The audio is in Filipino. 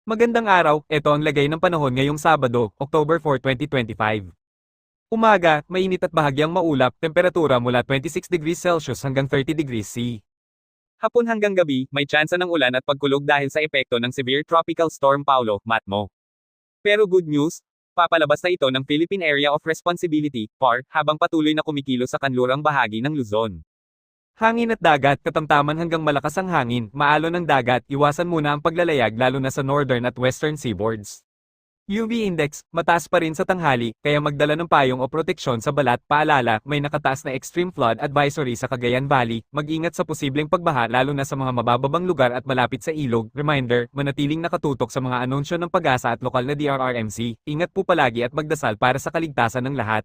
Magandang araw, ito ang lagay ng panahon ngayong Sabado, October 4, 2025. Umaga, mainit at bahagyang maulap, temperatura mula 26 degrees Celsius hanggang 30 degrees C. Hapon hanggang gabi, may tsansa ng ulan at pagkulog dahil sa epekto ng Severe Tropical Storm Paulo, MATMO. Pero good news, papalabas na ito ng Philippine Area of Responsibility, PAR, habang patuloy na kumikilos sa kanlurang bahagi ng Luzon. Hangin at dagat, katamtaman hanggang malakas ang hangin, maalon ng dagat, iwasan muna ang paglalayag lalo na sa northern at western seaboards. UV index, mataas pa rin sa tanghali, kaya magdala ng payong o proteksyon sa balat. Paalala, may nakataas na extreme flood advisory sa Cagayan Valley, mag-ingat sa posibleng pagbaha lalo na sa mga mabababang lugar at malapit sa ilog. Reminder, manatiling nakatutok sa mga anunsyo ng Pag-asa at lokal na DRRMC, ingat po palagi at magdasal para sa kaligtasan ng lahat.